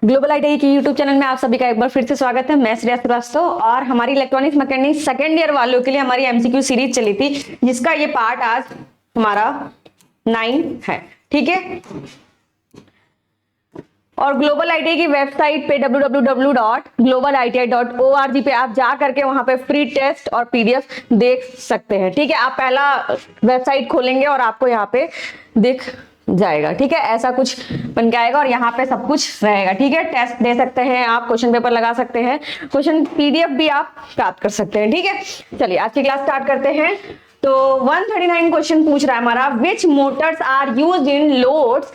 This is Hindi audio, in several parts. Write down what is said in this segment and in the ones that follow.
ग्लोबल आईटी की यूट्यूब चैनल में आप सभी का एक बार फिर से स्वागत है। मैं श्रेया श्रीवास्तव और हमारी इलेक्ट्रॉनिक्स मैकेनिक सेकेंड ईयर वालों के लिए हमारी एमसीक्यू सीरीज चली थी, जिसका ये पार्ट आज हमारा 9 है। ठीक है, और ग्लोबल आईटी की वेबसाइट पे www.globaliti.org पे आप जा करके वहां पे फ्री टेस्ट और पीडीएफ देख सकते हैं। ठीक है, आप पहला वेबसाइट खोलेंगे और आपको यहाँ पे दिख जाएगा। ठीक है, ऐसा कुछ बन के आएगा और यहाँ पे सब कुछ रहेगा। ठीक है, टेस्ट दे सकते हैं आप, क्वेश्चन पेपर लगा सकते हैं, क्वेश्चन पीडीएफ भी आप प्राप्त कर सकते हैं। ठीक है, चलिए आज की क्लास स्टार्ट करते हैं। तो 139 क्वेश्चन पूछ रहा है हमारा, which motors are used in loads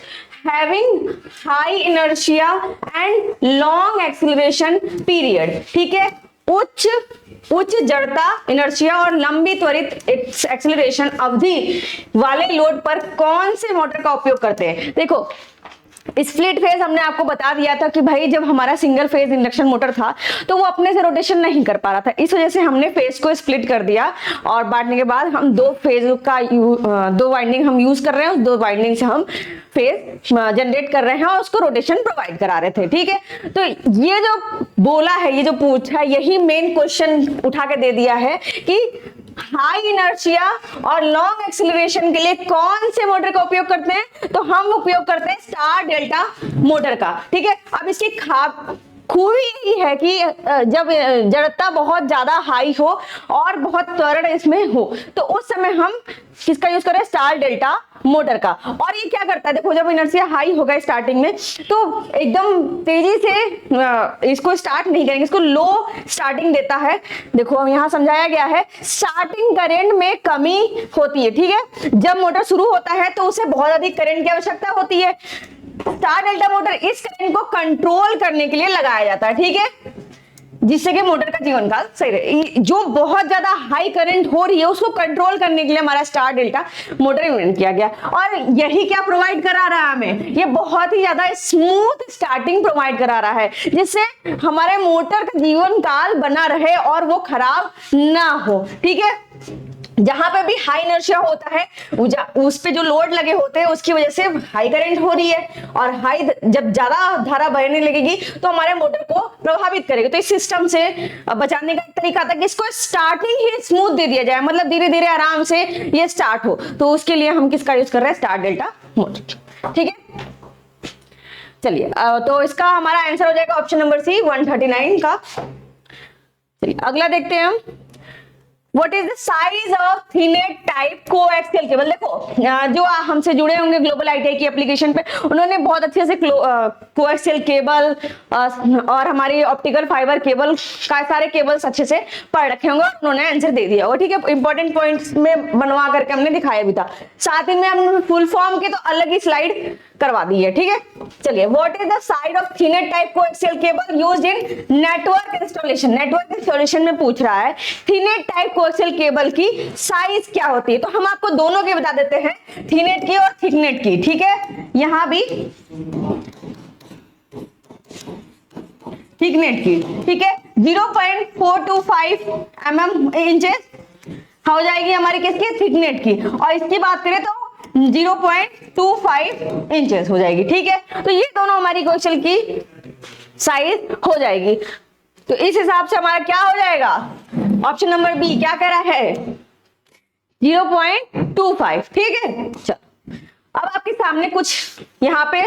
having high inertia and long acceleration period. ठीक है, उच्च जड़ता, इनर्शिया और लंबी त्वरित एक्सीलरेशन अवधि वाले लोड पर कौन से मोटर का उपयोग करते हैं। देखो, स्प्लिट फेज हमने आपको बता दिया था कि भाई जब हमारा सिंगल फेज इंडक्शन मोटर था तो वो अपने से रोटेशन नहीं कर पा रहा था, इस वजह से हमने फेज को स्प्लिट कर दिया और बांटने के बाद हम दो फेज का दो वाइंडिंग हम यूज कर रहे हैं, उस दो वाइंडिंग से हम फेज जनरेट कर रहे हैं और उसको रोटेशन प्रोवाइड करा रहे थे। ठीक है, तो ये जो बोला है, ये जो पूछा है, यही मेन क्वेश्चन उठा के दे दिया है कि हाई इनर्शिया और लॉन्ग एक्सीलरेशन के लिए कौन से मोटर का उपयोग करते हैं, तो हम उपयोग करते हैं स्टार डेल्टा मोटर का। ठीक है, अब इसकी खूबी यही है कि जब जड़ता बहुत ज्यादा हाई हो और बहुत त्वरण इसमें हो तो उस समय हम किसका यूज करें, स्टार डेल्टा मोटर का। और ये क्या करता है, देखो जब इनर्शिया हाई होगा स्टार्टिंग में तो एकदम तेजी से इसको स्टार्ट नहीं करेंगे, इसको लो स्टार्टिंग देता है। देखो यहाँ समझाया गया है, स्टार्टिंग करंट में कमी होती है। ठीक है, जब मोटर शुरू होता है तो उसे बहुत अधिक करंट की आवश्यकता होती है। स्टार डेल्टा मोटर इस करंट को कंट्रोल करने के लिए लगाया जाता है। ठीक है, जिससे कि मोटर का जीवन काल सही रहे। जो बहुत ज्यादा हाई करंट हो रही है उसको कंट्रोल करने के लिए हमारा स्टार डेल्टा मोटर इन्वेंट किया गया। और यही क्या प्रोवाइड करा रहा है हमें, ये बहुत ही ज्यादा स्मूथ स्टार्टिंग प्रोवाइड करा रहा है, जिससे हमारे मोटर का जीवन काल बना रहे और वो खराब ना हो। ठीक है, जहां पे भी हाई इनर्शिया होता है उस पे जो लोड लगे होते हैं उसकी वजह से हाई करंट हो रही है और हाई जब ज्यादा धारा बहने लगेगी तो हमारे मोटर को प्रभावित करेगी। तो इस सिस्टम से बचाने का एक तरीका था कि इसको स्टार्टिंग ही स्मूथ दे दिया जाए, मतलब धीरे धीरे आराम से ये स्टार्ट हो। तो उसके लिए हम किसका यूज कर रहे हैं, स्टार डेल्टा मोटर। ठीक है, चलिए तो इसका हमारा आंसर हो जाएगा ऑप्शन नंबर सी 139 का। चलिए अगला देखते हैं हम, What is the size of Thinet type coaxial cable. देखो जो हमसे जुड़े होंगे ग्लोबल आईटीआई की एप्लीकेशन पे, उन्होंने बहुत अच्छे से कोएक्सियल केबल और हमारी ऑप्टिकल फाइबर केबल का सारे केबल्स अच्छे से पढ़ रखे होंगे और उन्होंने आंसर दे दिया होगा। ठीक है, इंपॉर्टेंट पॉइंट्स में बनवा करके हमने दिखाया भी था, साथ ही में हमने फुल फॉर्म की तो अलग ही स्लाइड करवा दी है। ठीक है, चलिए what is the size of thinnet type coaxial cable used in network installation. Network installation में पूछ रहा है थिनेट टाइप कोएक्सियल केबल की साइज क्या होती है। तो हम आपको दोनों के बता देते हैं, थिनेट की और थिकनेट की। ठीक है, यहां भी थिकनेट की। ठीक है, 0.425 mm इंचेस हो जाएगी हमारी किसकी, थिकनेट की, और इसकी बात करें तो 0.25 इंचेस हो जाएगी। ठीक है, तो ये दोनों हमारी कोएक्सियल की साइज हो जाएगी। तो इस हिसाब से हमारा क्या हो जाएगा, ऑप्शन नंबर बी क्या कह रहा है, 0.25। ठीक है, चलो अब आपके सामने कुछ यहाँ पे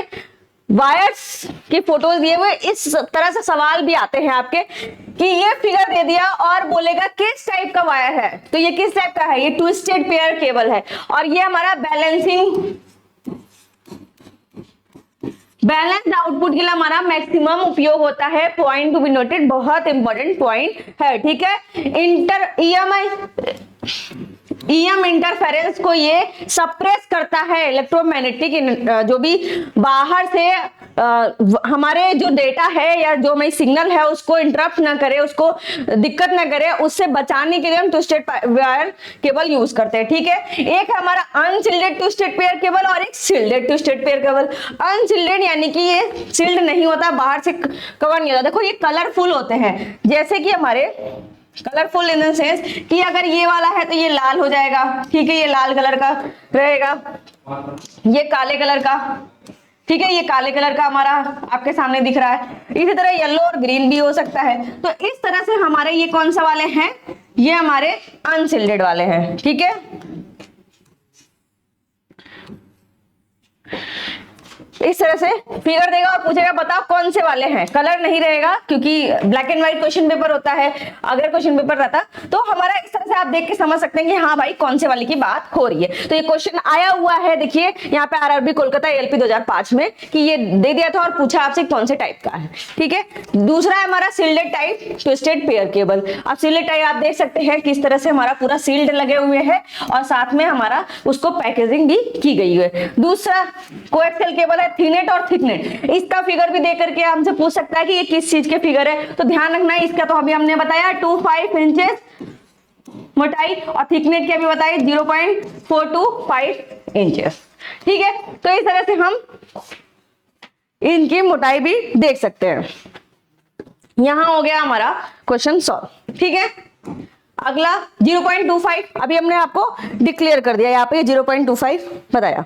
वायर्स की फोटोज दिए हुए, इस तरह से सवाल भी आते हैं आपके कि ये फिगर दे दिया और बोलेगा किस टाइप का वायर है। तो ये किस टाइप का है, ये ट्विस्टेड पेयर केबल है और ये हमारा बैलेंस्ड आउटपुट के लिए हमारा मैक्सिमम उपयोग होता है। पॉइंट टू बी नोटेड, बहुत इंपॉर्टेंट पॉइंट है। ठीक है, ईएम इंटरफेरेंस को ये सप्रेस करता है, इलेक्ट्रोमैग्नेटिक जो भी बाहर से हमारे जो डेटा है या जो हमारी सिग्नल है उसको इंटरप्ट ना करे, उसको दिक्कत ना करे, उससे बचाने के लिए हम ट्विस्टेड वायर केबल यूज करते हैं। ठीक है, एक है हमारा अनशिल्डेड ट्विस्टेड पेयर केबल और एक शिल्डेड ट्विस्टेड पेयर केबल। अनशिल्डेड यानी कि ये शिल्ड नहीं होता, बाहर से कवर नहीं होता। देखो ये कलरफुल होते हैं, जैसे कि हमारे कलरफुल इन द सेंस कि अगर ये वाला है तो ये लाल हो जाएगा। ठीक है, ये लाल कलर का रहेगा, ये काले कलर का। ठीक है, ये काले कलर का हमारा आपके सामने दिख रहा है। इसी तरह येलो और ग्रीन भी हो सकता है। तो इस तरह से हमारे ये कौन सा वाले हैं, ये हमारे अनशिल्डेड वाले हैं। ठीक है, इस तरह से फिगर देगा और पूछेगा बताओ कौन से वाले हैं। कलर नहीं रहेगा क्योंकि black and white question paper होता है। अगर क्वेश्चन पेपर रहता तो हमारा इस तरह से आप देख के समझ सकते हैं कि हाँ भाई कौन से वाले की बात हो रही है। तो ये क्वेश्चन आया हुआ है, देखिए यहाँ पे आरआरबी कोलकाता एलपी 2005 में, कि ये दे दिया था और पूछा आपसे कौन से टाइप का है। ठीक है, दूसरा है हमारा shielded type twisted pair cable. अब सील्डेड टाइप आप देख सकते हैं किस तरह से हमारा पूरा सील्ड लगे हुए हैं और साथ में हमारा उसको पैकेजिंग भी की गई है। दूसरा कोएक्सियल केबल है थिनेट और थिकनेट। इसका फिगर भी देख करके हमसे पूछ सकता है कि ये किस चीज के फिगर है, तो ध्यान रखना है इसका। तो अभी हमने बताया 2.5 इंचेस मोटाई और थिकनेट की अभी बताई 0.425 इंचेस। ठीक है, तो इस तरह से हम इनकी मोटाई भी देख सकते हैं। यहां हो गया हमारा क्वेश्चन सॉल्व। ठीक है, अगला 0.25 अभी हमने आपको डिक्लेयर कर दिया, यहाँ पे 0.25 बताया।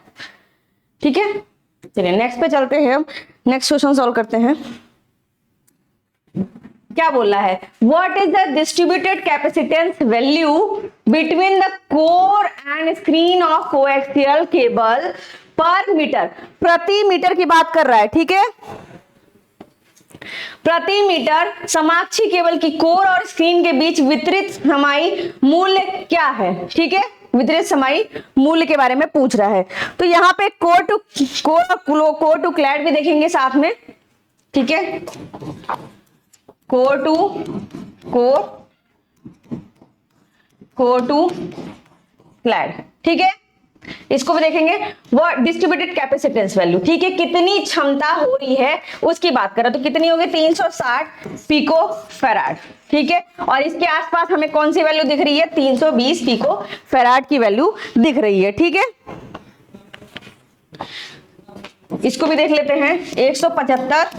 ठीक है, चलिए नेक्स्ट पे चलते हैं, हम नेक्स्ट क्वेश्चन सॉल्व करते हैं। क्या बोल रहा है, what is the distributed capacitance value between the core and screen of coaxial cable पर मीटर। प्रति मीटर की बात कर रहा है। ठीक है, प्रति मीटर समाक्षी केबल की कोर और स्क्रीन के बीच वितरित समाई मूल्य क्या है। ठीक है, वितरित समाई मूल्य के बारे में पूछ रहा है। तो यहाँ पे कोर टू क्लैड भी देखेंगे साथ में। ठीक है, कोर टू क्लैड। ठीक है, इसको भी देखेंगे। वो डिस्ट्रीब्यूटेड कैपेसिटेंस वैल्यू, ठीक है, कितनी क्षमता हो रही है उसकी बात कर रहा है। तो कितनी होगी 360 पिको फैराड। ठीक है, और इसके आसपास हमें कौन सी वैल्यू दिख रही है, 320 पिको फैराड की वैल्यू दिख रही है। ठीक है, इसको भी देख लेते हैं 175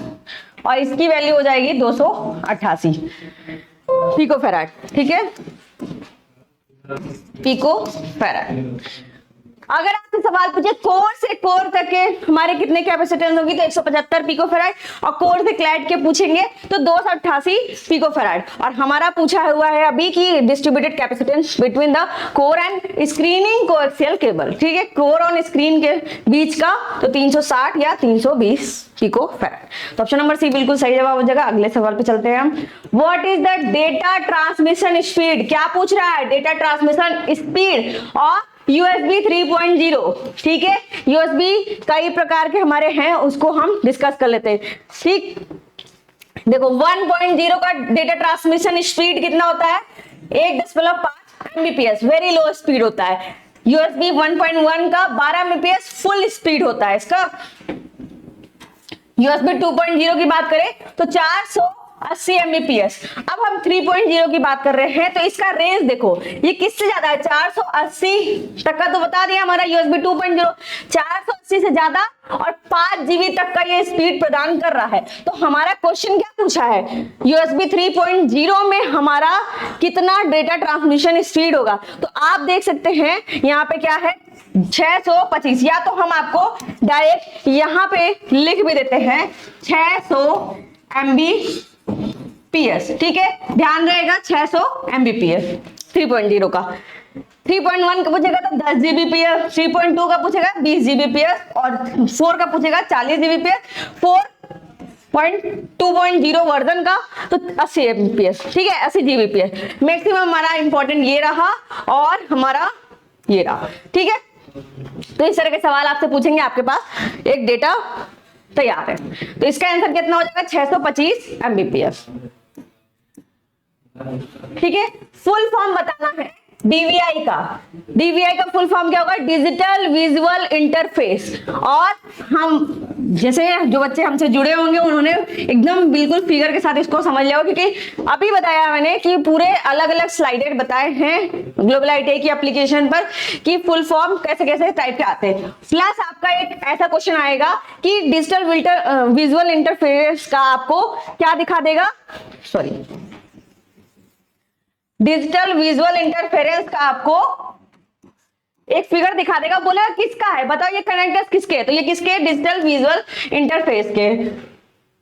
और इसकी वैल्यू हो जाएगी 288 पिको फैराड। ठीक है, पिको फैराड। अगर आपसे सवाल पूछे कोर से कोर तक के हमारे कितने कैपेसिटेंस होगी, तो 175 पिको फैराड, और कोर से क्लैड के पूछेंगे तो 288 पिको फैराड। और हमारा पूछा हुआ है अभी कि distributed capacitance between the core and screening coaxial cable. ठीक है, कोर और स्क्रीन के बीच का, तो 360 या 320 पिको फैराड। तो ऑप्शन नंबर सी बिल्कुल सही जवाब हो जाएगा। अगले सवाल पे चलते हैं हम। What is the data transmission speed. क्या पूछ रहा है, डेटा ट्रांसमिशन स्पीड और USB 3.0। ठीक है, USB कई प्रकार के हमारे हैं, उसको हम डिस्कस कर लेते हैं। ठीक, देखो 1.0 का डेटा ट्रांसमिशन स्पीड कितना होता है, 1.5 Mbps, वेरी लो स्पीड होता है। USB 1.1 का 12 Mbps फुल स्पीड होता है इसका। USB 2.0 की बात करें तो 480 Mbps। अब हम 3.0 की बात कर रहे हैं, तो इसका रेंज देखो ये किससे ज्यादा है, 480 तक का तो बता दिया हमारा USB 2.0, 480 से ज्यादा और 5 GB तक का ये स्पीड प्रदान कर रहा है। तो हमारा क्वेश्चन क्या पूछा है, USB 3.0 में हमारा कितना डेटा ट्रांसमिशन स्पीड होगा। तो आप देख सकते हैं यहाँ पे क्या है 625, या तो हम आपको डायरेक्ट यहाँ पे लिख भी देते हैं 600 Mbps। ठीक है, ध्यान रहेगा 600 Mbps 3.0 का। 3.1 का पूछेगा तो 10 Gbps, 3.2 का पूछेगा 20 Gbps और 4 का पूछेगा 40 Gbps, 4.2.0 वर्जन का तो 80 Mbps। ठीक है, 80 Gbps मैक्सिमम हमारा इंपॉर्टेंट ये रहा और हमारा ये रहा। ठीक है, तो इस तरह के सवाल आपसे पूछेंगे, आपके पास एक डेटा तैयार है। तो इसका आंसर कितना हो जाएगा 625 Mbps। ठीक है, फुल फॉर्म बताना है DVI का। DVI का फुल फॉर्म क्या होगा, डिजिटल विजुअल इंटरफेस। और हम जैसे जो बच्चे हमसे जुड़े होंगे उन्होंने एकदम बिल्कुल फिगर के साथ इसको समझ लिया, क्योंकि अभी बताया मैंने कि पूरे अलग अलग स्लाइडेड बताए हैं ग्लोबल ITI की एप्लीकेशन पर कि फुल फॉर्म कैसे कैसे टाइप के आते हैं। प्लस आपका एक ऐसा क्वेश्चन आएगा कि डिजिटल विजुअल इंटरफेस का आपको क्या दिखा देगा, सॉरी डिजिटल विजुअल इंटरफेरेंस का आपको एक फिगर दिखा देगा, बोलेगा किसका है, बताओ ये कनेक्टर्स किसके है, तो ये किसके, डिजिटल विजुअल इंटरफेस के,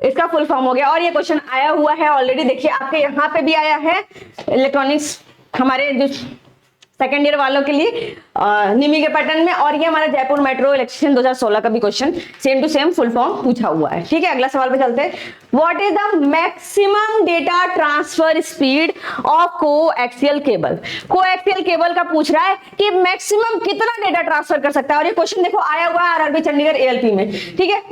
इसका फुल फॉर्म हो गया। और ये क्वेश्चन आया हुआ है ऑलरेडी, देखिए आपके यहाँ पे भी आया है इलेक्ट्रॉनिक्स हमारे जो सेकेंड ईयर वालों के लिए निमी के पैटर्न में, और ये हमारा जयपुर मेट्रो इलेक्ट्रिशियन 2016 का भी question same to same full form पूछा हुआ है। ठीक है, अगला सवाल पे चलते हैं। What is the maximum data transfer speed of coaxial cable. Coaxial cable का पूछ रहा है कि मैक्सिमम कितना डेटा ट्रांसफर कर सकता है, और ये क्वेश्चन देखो आया हुआ है आरआरबी चंडीगढ़ एएलपी में। ठीक है,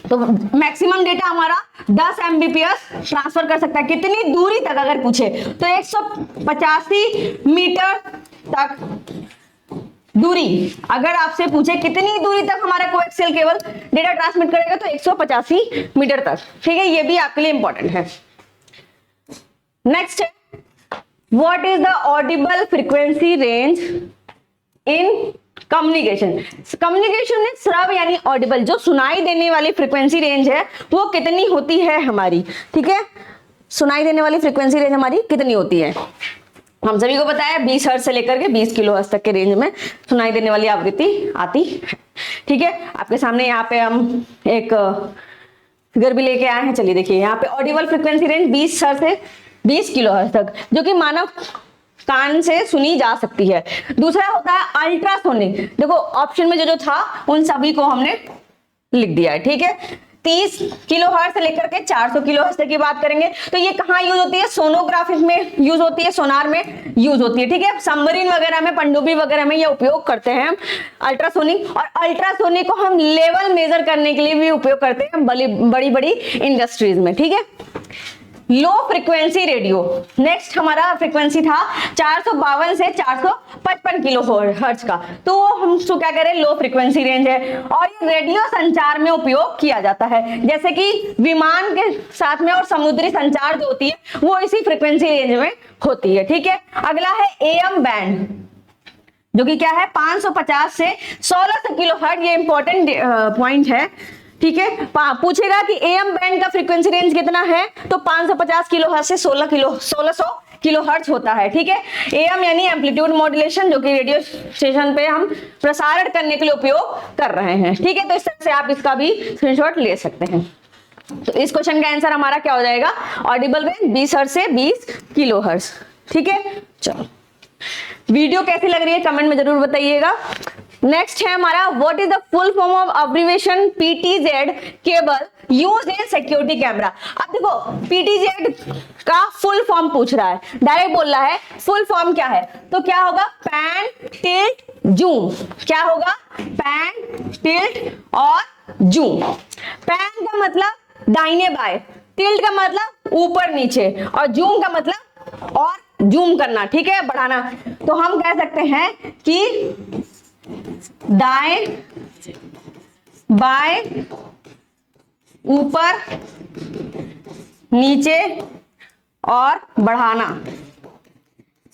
तो मैक्सिमम डेटा हमारा 10 एमबीपीएस ट्रांसफर कर सकता है, कितनी दूरी तक अगर पूछे तो 185 मीटर तक दूरी, अगर आपसे पूछे कितनी दूरी तक हमारा कोएक्सियल केबल डेटा ट्रांसमिट करेगा तो 185 मीटर तक। ठीक है, ये भी आपके लिए इंपॉर्टेंट है। नेक्स्ट है, what is the Audible frequency range in communication. Communication में श्रव यानी ऑडिबल, जो सुनाई देने वाली फ्रीक्वेंसी रेंज है वो कितनी होती है हमारी। ठीक है, सुनाई देने वाली फ्रीक्वेंसी रेंज हमारी कितनी होती है, हम सभी को पता है 20 हर्ट्ज से लेकर के 20 किलो हर्ट्ज तक के रेंज में सुनाई देने वाली आवृत्ति आती है। ठीक है, आपके सामने यहाँ पे हम एक फिगर भी लेके आए हैं, चलिए देखिए यहाँ पे ऑडिबल फ्रीक्वेंसी रेंज 20 हर्ट्ज से 20 किलो हर्ट्ज तक, जो कि मानव कान से सुनी जा सकती है। दूसरा होता है अल्ट्रासोनिक, देखो ऑप्शन में जो जो था उन सभी को हमने लिख दिया है। ठीक है, 30 किलो हर्ट्ज से लेकर के 400 किलो हर्ट्ज तक की बात करेंगे तो ये कहाँ यूज होती है, सोनोग्राफी में यूज होती है, सोनार में यूज होती है। ठीक है, सबमरीन वगैरह में, पनडुब्बी वगैरह में ये उपयोग करते हैं हम अल्ट्रासोनिक, और अल्ट्रासोनिक को हम लेवल मेजर करने के लिए भी उपयोग करते हैं बड़ी बड़ी इंडस्ट्रीज में। ठीक है, लो फ्रीक्वेंसी रेडियो, नेक्स्ट हमारा फ्रीक्वेंसी था 452 से 455 किलो हर्ट्ज का, तो हम उसको क्या करें, लो फ्रीक्वेंसी रेंज है, और ये रेडियो संचार में उपयोग किया जाता है, जैसे कि विमान के साथ में, और समुद्री संचार जो होती है वो इसी फ्रीक्वेंसी रेंज में होती है। ठीक है, अगला है एएम बैंड, जो कि क्या है 550 से 1600 किलो हर्ट्ज, ये इंपॉर्टेंट पॉइंट है। ठीक है, पूछेगा कि एएम बैंड का फ्रीक्वेंसी रेंज कितना है, तो 550 किलो हर्ट्ज से 1600 किलो हर्ट्ज होता है। ठीक है, एएम यानी एम्पलीट्यूड मॉड्यूलेशन, जो कि रेडियो स्टेशन पे हम प्रसारण करने के लिए उपयोग कर रहे हैं। ठीक है, तो इस तरह से आप इसका भी स्क्रीनशॉट ले सकते हैं। तो इस क्वेश्चन का आंसर हमारा क्या हो जाएगा, ऑडिबल रेंज 20 हर्ट्ज से 20 किलो हर्ट्ज। ठीक है, चलो वीडियो कैसी लग रही है कमेंट में जरूर बताइएगा। नेक्स्ट है हमारा, what is the full form of abbreviation PTZ cable used in security camera. अब देखो पीटीजेड का फुल फॉर्म पूछ रहा है, डायरेक्ट बोल रहा है फुल फॉर्म क्या है, तो क्या होगा, पैन टिल्ट जूम। क्या होगा, पैन टिल्ट और जूम। पैन का मतलब दाहिने बाएं, टिल्ट का मतलब ऊपर नीचे, और जूम का मतलब और जूम करना। ठीक है, बढ़ाना। तो हम कह सकते हैं कि दाएं बाएं ऊपर नीचे और बढ़ाना।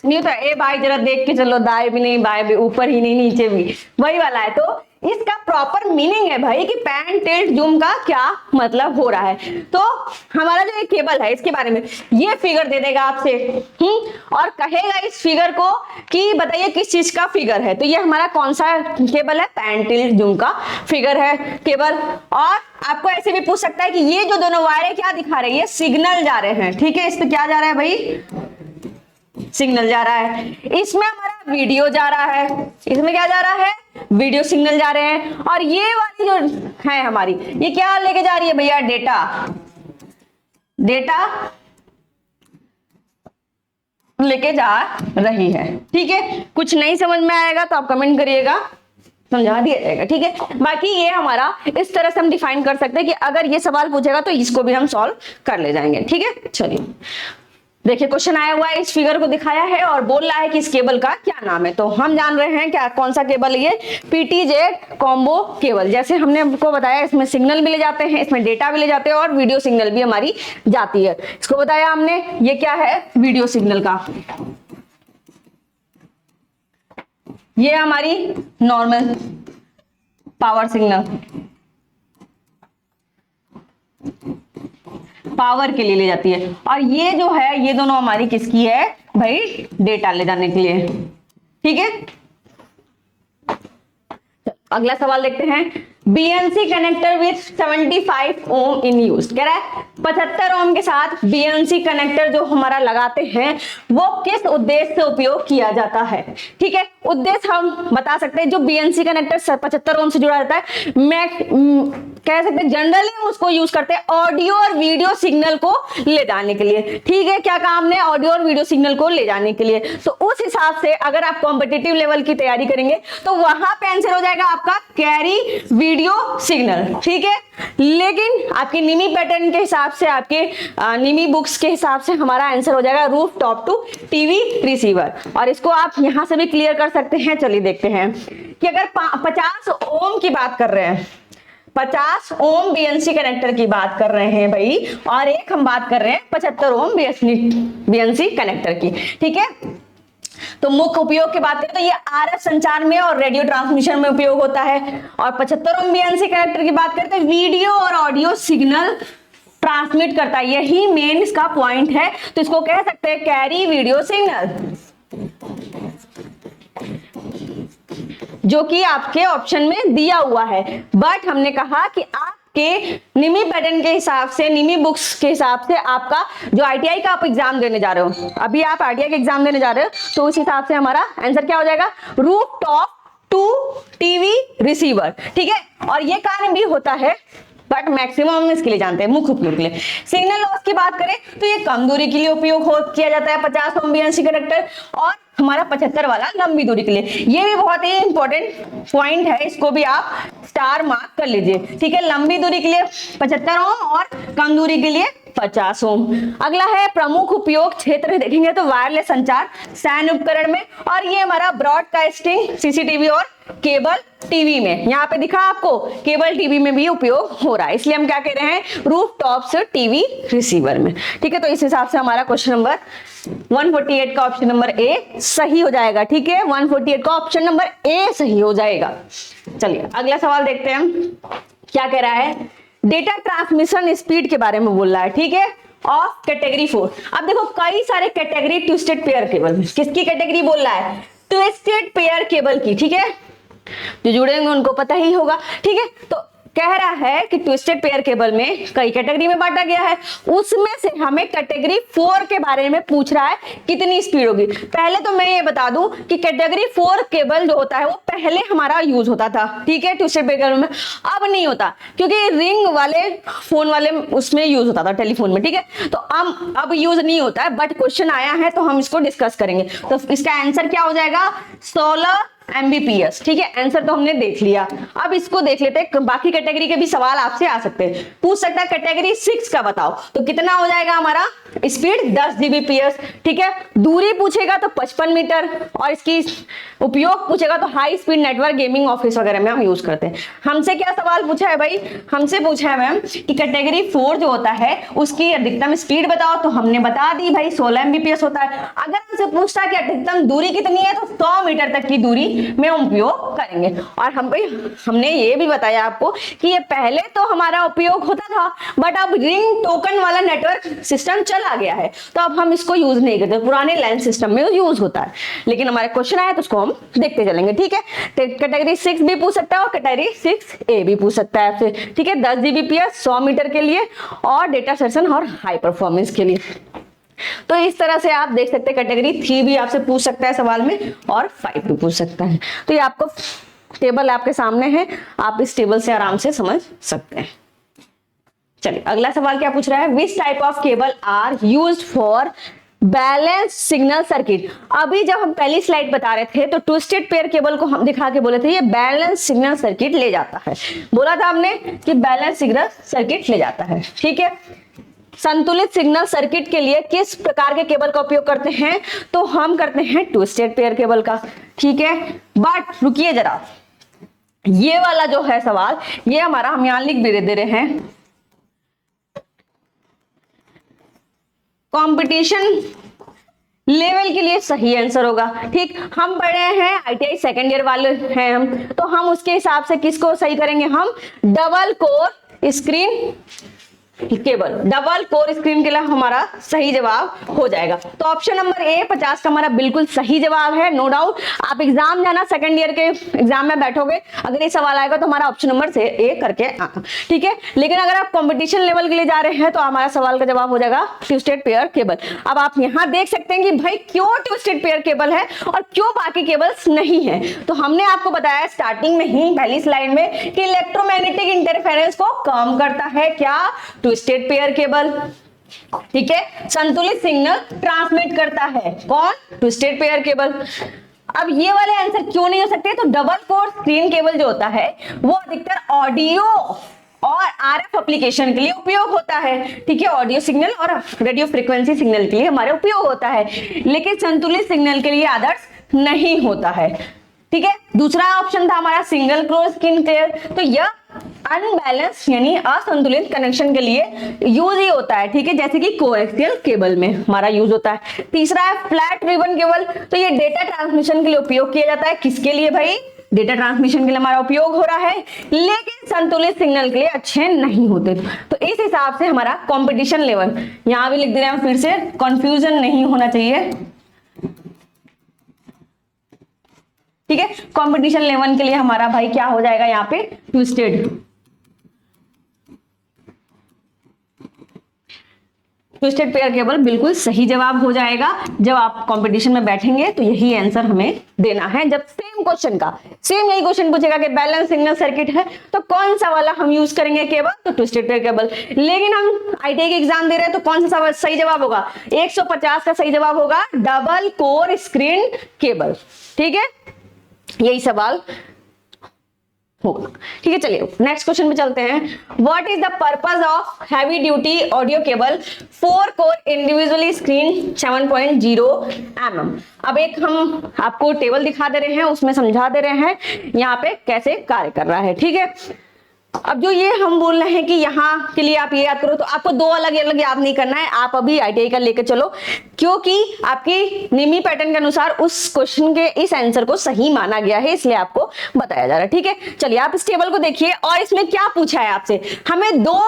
नहीं होता, ए भाई जरा देख के चलो, दाएं भी नहीं बाएं भी, ऊपर ही नहीं नीचे भी, वही वाला है। तो इसका प्रॉपर मीनिंग है भाई कि पैन टिल्ट जूम का क्या मतलब हो रहा है। तो हमारा जो ये केबल है इसके बारे में ये फिगर दे देगा आपसे, और कहेगा इस फिगर को कि बताइए किस चीज का फिगर है। तो ये हमारा कौन सा केबल है, पैन टिल्ट जूम का फिगर है केबल। और आपको ऐसे भी पूछ सकता है कि ये जो दोनों वायर क्या दिखा रहे हैं, ये सिग्नल जा रहे हैं। ठीक है, इस पे क्या जा रहा है भाई, सिग्नल जा रहा है। इसमें हमारा वीडियो जा रहा है, इसमें क्या जा रहा है, वीडियो सिग्नल जा रहे हैं। और ये वाली जो है हमारी, ये क्या लेके जा रही है भैया, डेटा। डेटा लेके जा रही है। ठीक है, कुछ नहीं समझ में आएगा तो आप कमेंट करिएगा, समझा दिया जाएगा। ठीक है, बाकी ये हमारा इस तरह से हम डिफाइन कर सकते हैं कि अगर ये सवाल पूछेगा तो इसको भी हम सॉल्व कर ले जाएंगे। ठीक है, चलिए देखिए क्वेश्चन आया हुआ है, इस फिगर को दिखाया है और बोल रहा है कि इस केबल का क्या नाम है। तो हम जान रहे हैं क्या, कौन सा केबल है ये, पीटीजेड कॉम्बो केबल। जैसे हमने आपको बताया इसमें सिग्नल भी ले जाते हैं, इसमें डेटा भी ले जाते हैं, और वीडियो सिग्नल भी हमारी जाती है। इसको बताया हमने, ये क्या है, वीडियो सिग्नल का। ये हमारी नॉर्मल पावर सिग्नल, पावर के लिए ले जाती है। और ये जो है, ये दोनों हमारी किसकी है भाई, डेटा ले जाने के लिए। ठीक है, अगला सवाल देखते हैं, BNC connector with 75 ohm in use, कह रहा है 75 ओम के साथ बीएनसी कनेक्टर जो हमारा लगाते हैं वो किस उद्देश्य से उपयोग किया जाता है। ठीक है, उद्देश्य हम बता सकते हैं, जो बीएनसी कनेक्टर 75 ओम से जुड़ा रहता है, मैं कह सकते हैं जनरली हम उसको यूज करते हैं ऑडियो और वीडियो सिग्नल को ले जाने के लिए। ठीक है, क्या काम है, ऑडियो और वीडियो सिग्नल को ले जाने के लिए। तो उस हिसाब से अगर आप कॉम्पिटिटिव लेवल की तैयारी करेंगे तो वहां पे आंसर हो जाएगा आपका कैरी वीडियो सिग्नल। ठीक है, लेकिन आपके निमी पैटर्न के हिसाब से, आपके निमी बुक्स के हिसाब से हमारा आंसर हो जाएगा roof top to TV receiver. और इसको आप यहां से भी क्लियर कर सकते हैं। चलिए देखते हैं कि अगर 50 ओम की बात कर रहे हैं, 50 ओम बीएनसी कनेक्टर की बात कर रहे हैं भाई, और एक हम बात कर रहे हैं 75 ओम बीएनसी कनेक्टर की। ठीक है, तो मुख्य उपयोग की बात करें तो ये आरएफ संचार में और रेडियो ट्रांसमिशन में उपयोग होता है। और 75 ओम बीएनसी कनेक्टर की बात करते हैं, वीडियो और ऑडियो सिग्नल ट्रांसमिट करता है, यही मेन इसका पॉइंट है। तो इसको कह सकते हैं कैरी वीडियो सिग्नल, जो कि आपके ऑप्शन में दिया हुआ है। बट हमने कहा कि आपके निमी पैटर्न के हिसाब से, निमी बुक्स के हिसाब से आपका जो आईटीआई का आप एग्जाम देने जा रहे हो, अभी आप आईटीआई का एग्जाम देने जा रहे हो, तो उस हिसाब से हमारा आंसर क्या हो जाएगा, roof top to TV receiver. ठीक है, और ये कार्य भी होता है बट मैक्सिमम हम इसके लिए जानते हैं, मुख्य उपयोग के लिए। सिग्नल लॉस की बात करें तो ये कम दूरी के लिए उपयोग किया जाता है 50 ओम बीएनसी कनेक्टर, और हमारा 75 वाला लंबी दूरी के लिए। ये भी बहुत ही इंपॉर्टेंट पॉइंट है, इसको भी आप स्टार मार्क कर लीजिए। ठीक है, लंबी दूरी के लिए 75 ओम और कम दूरी के लिए 50 ओम। अगला है प्रमुख उपयोग क्षेत्र, देखेंगे तो वायरलेस संचार सैन्य उपकरण में, और ये हमारा ब्रॉडकास्टिंग सीसीटीवी और केबल टीवी में। यहाँ पे दिखा आपको केबल टीवी में भी उपयोग हो रहा है, इसलिए हम क्या कह रहे हैं, रूफ टॉप से टीवी रिसीवर में। ठीक है, तो इस हिसाब से हमारा क्वेश्चन नंबर 148 का ऑप्शन नंबर ए सही हो जाएगा। ठीक है, 148 का ऑप्शन नंबर ए सही हो जाएगा। चलिए अगला सवाल देखते हैं, क्या कह रहा है, डेटा ट्रांसमिशन स्पीड के बारे में बोल रहा है। ठीक है, ऑफ कैटेगरी 4। अब देखो कई सारे कैटेगरी ट्विस्टेड पेयर केबल, किसकी कैटेगरी बोल रहा है, ट्विस्टेड पेयर केबल की। ठीक है, जो जुड़े होंगे उनको पता ही होगा। ठीक है, तो कह रहा है कि ट्विस्टेड पेयर केबल में कई कैटेगरी में बांटा गया है, उसमें से हमें कैटेगरी 4 के बारे में पूछ रहा है, कितनी स्पीड होगी। पहले तो मैं ये बता दूं कि कैटेगरी 4 केबल जो होता है वो पहले हमारा यूज होता था। ठीक है, ट्विस्टेड पेयर केबल में अब नहीं होता, क्योंकि रिंग वाले फोन वाले उसमें यूज होता था, टेलीफोन में। ठीक है, तो अब यूज नहीं होता है, बट क्वेश्चन आया है तो हम इसको डिस्कस करेंगे। तो इसका आंसर क्या हो जाएगा, 16 MBPS। ठीक है, आंसर तो हमने देख लिया। अब इसको देख लेते हैं, बाकी कैटेगरी के भी सवाल आपसे आ सकते हैं। पूछ सकता है कैटेगरी 6 का बताओ, तो कितना हो जाएगा हमारा स्पीड, 10 Gbps। ठीक है, दूरी पूछेगा तो 55 मीटर, और इसकी उपयोग पूछेगा तो high speed network, gaming, office वगैरह में हम यूज करते हैं। हमसे क्या सवाल पूछा है भाई, हमसे पूछा है मैम कि कैटेगरी 4 जो होता है उसकी अधिकतम स्पीड बताओ, तो हमने बता दी भाई 16 MBPS होता है। अगर हमसे पूछता है कि अधिकतम दूरी कितनी है, तो 100 मीटर तक की दूरी में हम उपयोग करेंगे। और हमने ये भी बताया आपको कि ये पहले तो हमारा उपयोग होता था, बट अब रिंग टोकन वाला नेटवर्क सिस्टम चला गया है, तो अब हम इसको यूज नहीं करते, पुराने लाइन सिस्टम में यूज होता है। लेकिन हमारे क्वेश्चन आए तो उसको हम देखते चलेंगे। ठीक है, कैटेगरी 6 भी पूछ सकता है और कैटेगरी 6A भी पूछ सकता है फिर। ठीक है, 10 Gbps 100 मीटर के लिए, और डेटा सेशन और हाई परफॉर्मेंस के लिए। तो इस तरह से आप देख सकते हैं, कैटेगरी 3 भी आपसे पूछ सकता है सवाल में, और 5 भी पूछ सकता है। तो ये आपको टेबल आपके सामने है, आप इस टेबल से आराम से समझ सकते हैं। चलिए अगला सवाल क्या पूछ रहा है, which type of cable are used for balance signal circuit. अभी जब हम पहली स्लाइड बता रहे थे तो ट्विस्टेड पेयर केबल को हम दिखा के बोले थे ये बैलेंस सिग्नल सर्किट ले जाता है, बोला था हमने कि बैलेंस सिग्नल सर्किट ले जाता है। ठीक है, संतुलित सिग्नल सर्किट के लिए किस प्रकार के केबल का उपयोग करते हैं, तो हम करते हैं ट्विस्टेड पेयर केबल का। ठीक है, बट रुकिए जरा, ये वाला जो है सवाल, ये हमारा हम यहां लिख भी दे रहे हैं, कंपटीशन लेवल के लिए सही आंसर होगा। ठीक, हम पढ़े हैं आईटीआई सेकेंड ईयर वाले हैं हम, तो हम उसके हिसाब से किसको सही करेंगे, हम double core screen cable, double core screen के लिए हमारा सही जवाब हो जाएगा। तो ऑप्शन नंबर ए 50 का हमारा बिल्कुल सही जवाब है, नो डाउट। आप एग्जाम जाना, सेकंड ईयर के एग्जाम में बैठोगे, अगर ये सवाल आएगा तो हमारा ऑप्शन नंबर से ए करके आना, ठीक है। लेकिन अगर आप कंपटीशन लेवल के लिए जा रहे हैं तो हमारा सवाल का जवाब हो जाएगा ट्विस्टेड पेयर केबल। अब आप यहां देख सकते हैं कि भाई क्यों ट्विस्टेड पेयर केबल है और क्यों बाकी केबल्स नहीं है। तो हमने आपको बताया स्टार्टिंग में ही पहली स्लाइड में कि इलेक्ट्रोमैग्नेटिक इंटरफेरेंस को कम करता है क्या, ट्विस्टेड पेयर केबल, ठीक है। संतुलित सिग्नल ट्रांसमिट करता है कौन, ट्विस्टेड पेयर केबल। अब ये वाले आंसर क्यों नहीं हो सकते, तो डबल कोर स्क्रीन केबल जो होता है वो अधिकतर ऑडियो और आरएफ एप्लीकेशन के लिए उपयोग होता है, ठीक है। ऑडियो सिग्नल और रेडियो फ्रीक्वेंसी सिग्नल के लिए हमारे उपयोग होता है, लेकिन संतुलित सिग्नल के लिए आदर्श नहीं होता है, ठीक है। दूसरा ऑप्शन था हमारा सिंगल कोर स्क्रीन केबल, तो यह अनबैलेंस यानी असंतुलित कनेक्शन के लिए यूज ही होता है, ठीक है, जैसे कि कोएक्सियल केबल में हमारा यूज होता है। तीसरा है फ्लैट रिबन केबल, तो ये डेटा ट्रांसमिशन के लिए उपयोग किया जाता है, किसके लिए भाई, डेटा ट्रांसमिशन के लिए हमारा उपयोग हो रहा है, लेकिन संतुलित सिग्नल के लिए अच्छे नहीं होते। तो इस हिसाब से हमारा कंपटीशन लेवल, यहां भी लिख दे रहे हैं फिर से, कंफ्यूजन नहीं होना चाहिए, ठीक है। कंपटीशन लेवल के लिए हमारा भाई क्या हो जाएगा यहाँ पे, ट्विस्टेड पेयर केबल बिल्कुल सही जवाब हो जाएगा। जब आप कंपटीशन में बैठेंगे तो यही आंसर हमें देना है। जब सेम क्वेश्चन का सेम यही क्वेश्चन पूछेगा कि बैलेंस सिग्नल सर्किट है तो कौन सा वाला हम यूज करेंगे केबल, तो ट्विस्टेड पेयर केबल। लेकिन हम आईटीआई के एग्जाम दे रहे हैं तो कौन सा सही जवाब होगा, 150 का सही जवाब होगा डबल कोर स्क्रीन केबल, ठीक है, यही सवाल होगा, ठीक है। चलिए नेक्स्ट क्वेश्चन पे चलते हैं। What is the purpose of heavy duty audio cable 4 core individually screen 7.0 mm। अब एक हम आपको टेबल दिखा दे रहे हैं, उसमें समझा दे रहे हैं यहाँ पे कैसे कार्य कर रहा है, ठीक है। अब जो ये हम बोल रहे हैं कि यहाँ के लिए आप ये याद करो, तो आपको दो अलग अलग याद नहीं करना है, आप अभी आईटीआई का लेकर चलो, क्योंकि आपकी निमी पैटर्न के अनुसार उस क्वेश्चन के इस आंसर को सही माना गया है, इसलिए आपको बताया जा रहा है, ठीक है। चलिए आप इस टेबल को देखिए और इसमें क्या पूछा है आपसे, हमें दो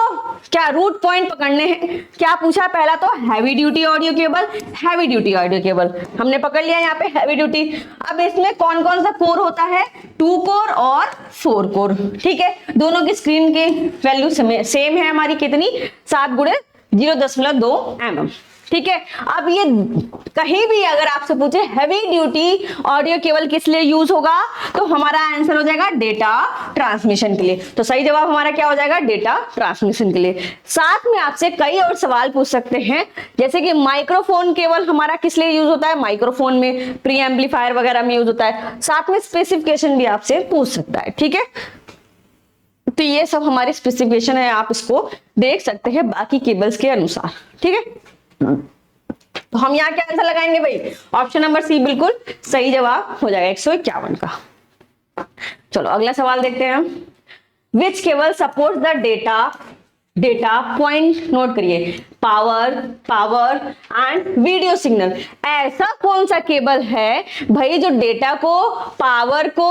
क्या रूट पॉइंट पकड़ने हैं। क्या पूछा, पहला तो heavy duty audio cable, heavy duty audio cable हमने पकड़ लिया यहाँ पे हैवी ड्यूटी। अब इसमें कौन कौन सा कोर होता है, 2 कोर और 4 कोर, ठीक है। दोनों की स्क्रीन की वैल्यू सेम है हमारी, कितनी, 7 × 0.2 mm, ठीक है। अब ये कहीं भी अगर आपसे पूछे हैवी ड्यूटी ऑडियो केबल किस लिए यूज होगा, तो हमारा आंसर हो जाएगा डेटा ट्रांसमिशन के लिए। तो सही जवाब हमारा क्या हो जाएगा, डेटा ट्रांसमिशन के लिए। साथ में आपसे कई और सवाल पूछ सकते हैं, जैसे कि माइक्रोफोन केबल हमारा किस लिए यूज होता है, माइक्रोफोन में प्री एम्पलीफायर वगैरह में यूज होता है। साथ में स्पेसिफिकेशन भी आपसे पूछ सकता है, ठीक है। तो ये सब हमारी स्पेसिफिकेशन है, आप इसको देख सकते हैं बाकी केबल्स के अनुसार, ठीक है। तो हम यहाँ क्या आंसर लगाएंगे भाई, ऑप्शन नंबर सी बिल्कुल सही जवाब हो जाएगा 151 का। चलो अगला सवाल देखते हैं हम। Which cable support the data point, note करिए, पावर एंड वीडियो सिग्नल। ऐसा कौन सा केबल है भाई जो डेटा को, पावर को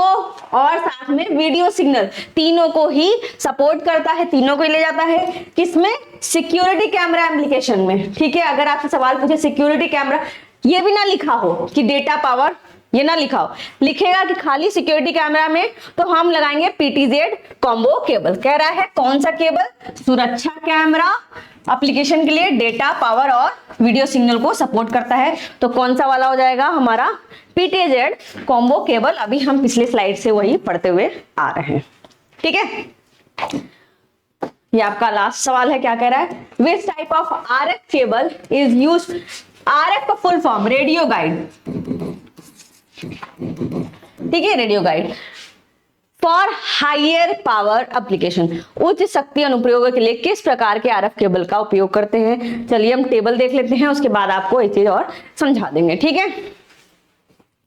और साथ में वीडियो सिग्नल तीनों को ही सपोर्ट करता है, तीनों को ही ले जाता है, किसमें, सिक्योरिटी कैमरा एप्लीकेशन में, ठीक है। अगर आपसे सवाल पूछे सिक्योरिटी कैमरा, ये भी ना लिखा हो कि डेटा पावर, ये ना लिखा हो, लिखेगा कि खाली सिक्योरिटी कैमरा में, तो हम लगाएंगे PTZ कॉम्बो केबल। कह रहा है कौन सा केबल, सुरक्षा कैमरा एप्लीकेशन के लिए डेटा, पावर और वीडियो सिग्नल को सपोर्ट करता है, तो कौन सा वाला हो जाएगा हमारा PTZ कॉम्बो केबल। अभी हम पिछले स्लाइड से वही पढ़ते हुए आ रहे हैं, ठीक है। ये आपका लास्ट सवाल है, क्या कह रहा है, which type of RF cable is use, RF का फुल फॉर्म रेडियो गाइड, ठीक है, radio guide for higher power application, उच्च शक्ति अनुप्रयोगों के लिए किस प्रकार के RF केबल का उपयोग करते हैं। चलिए हम टेबल देख लेते हैं, उसके बाद आपको एक चीज और समझा देंगे, ठीक है।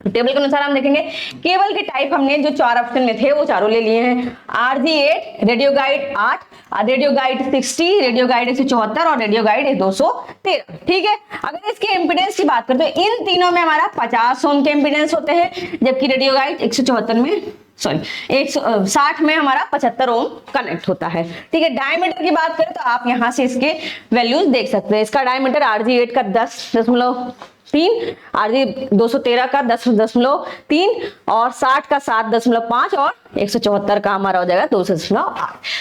टेबल के अनुसार हम देखेंगे केबल के टाइप हमने जो 4 ऑप्शन में थे वो चारों ले लिए हैं। RG8, radio guide 8, radio guide 60, radio guide 174 और रेडियो गाइड 213। ठीक है, अगर इसके इम्पीडेंस की बात करें तो इन तीनों में हमारा 50 ओम के इम्पीडेंस होते हैं, जबकि रेडियो गाइड 174 में 160 में हमारा 75 ओम कनेक्ट होता है। ठीक है, डायमीटर की बात करें तो आप यहां से इसके वैल्यूज देख सकते हैं। इसका डायमीटर RG8 का 10.3, RG213 का 10.3 और 60 का 7.5 और 174 का हमारा हो जाएगा 2.8।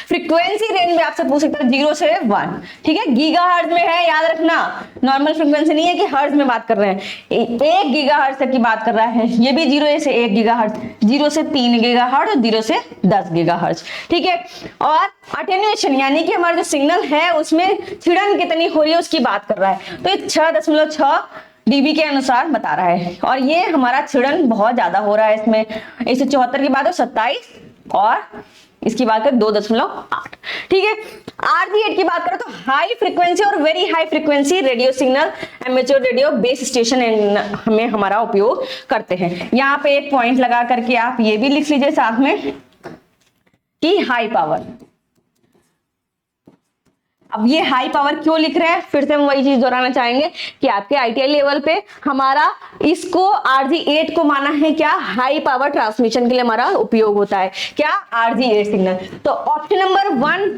फ्रीक्वेंसी रेंज में आपसे पूछ सकता है 0 से 1। ठीक है, गीगाहर्ट्ज में है, याद रखना, नॉर्मल फ्रीक्वेंसी नहीं है कि हर्ट्ज में बात कर रहे हैं। 1 गीगाहर्ट्ज तक की बात कर रहा है, ये भी 0 से 1 गीगाहर्ट्ज, 0 से 3 गीगाहर्ट्ज और 0 से 10 गीगाहर्ट्ज। ठीक है, और अटेन्युएशन यानी कि हमारा जो सिग्नल है उसमें छिड़न कितनी हो रही है उसकी बात कर रहा है, तो ये 6.6 डीबी के अनुसार बता रहा है, और ये हमारा छिड़न बहुत ज्यादा हो रहा है इसमें। 174 की बात है 27 और इसकी बात करें 2.8। ठीक है, RG8 की बात करें तो हाई फ्रीक्वेंसी और very high frequency radio signal amateur radio base station में हमारा उपयोग करते हैं। यहाँ पे एक पॉइंट लगा करके आप ये भी लिख लीजिए साथ में कि हाई पावर। अब ये हाई पावर क्यों लिख रहे हैं, फिर से हम वही चीज दोहराना चाहेंगे कि आपके ITI लेवल पे हमारा इसको RG8 को माना है क्या, हाई पावर ट्रांसमिशन के लिए हमारा उपयोग होता है क्या, RG8 सिग्नल। तो ऑप्शन नंबर 1,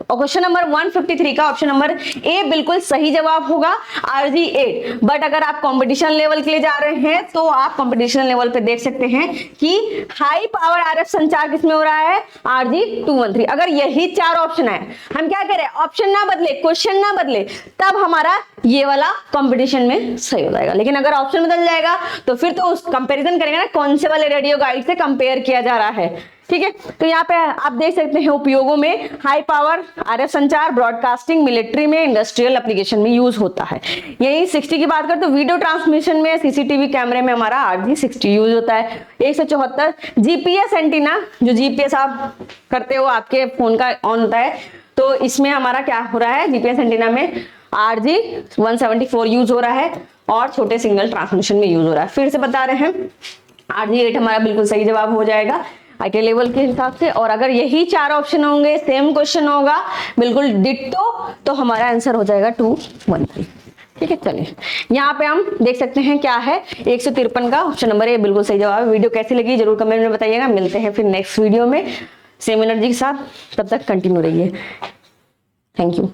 क्वेश्चन नंबर 153 का ऑप्शन नंबर ए बिल्कुल सही जवाब होगा, RG8। बट अगर आप कंपटीशन लेवल के लिए जा रहे हैं तो आप कंपटीशन लेवल पे देख सकते हैं कि हाई पावर RF संचार किसमें हो रहा है, RG213। अगर यही 4 ऑप्शन है, हम क्या करें, ऑप्शन ना बदले, क्वेश्चन ना बदले, तब हमारा ये वाला कंपटीशन में सही हो जाएगा। लेकिन अगर ऑप्शन बदल जाएगा तो फिर तो उस कंपैरिजन करेंगे ना कौन से वाले रेडियो गाइड से कंपेयर किया जा रहा है। ठीक है, तो यहाँ पे आप देख सकते हैं उपयोगों में हाई पावर RF संचार ब्रॉडकास्टिंग, मिलिट्री में, इंडस्ट्रियल एप्लीकेशन में यूज होता है। यही 60 की बात करें तो वीडियो ट्रांसमिशन में, CCTV कैमरे में हमारा RG60 यूज होता है। 174 GPS एंटीना, जो GPS आप करते हो आपके फोन का ऑन होता है, तो इसमें हमारा क्या हो रहा है, GPS एंटीना में RG174 यूज हो रहा है और छोटे सिग्नल ट्रांसमिशन में यूज हो रहा है। फिर से बता रहे हैं RG8 हमारा बिल्कुल सही जवाब हो जाएगा ITI लेवल के हिसाब से। और अगर यही 4 ऑप्शन होंगे, सेम क्वेश्चन होगा बिल्कुल डिट्टो, तो हमारा आंसर हो जाएगा 213। ठीक है, चलिए यहाँ पे हम देख सकते हैं क्या है, 153 का ऑप्शन नंबर ए बिल्कुल सही जवाब है। वीडियो कैसी लगी जरूर कमेंट में बताइएगा। मिलते हैं फिर नेक्स्ट वीडियो में सेम एनर्जी के साथ, तब तक कंटिन्यू रहिए। Thank you.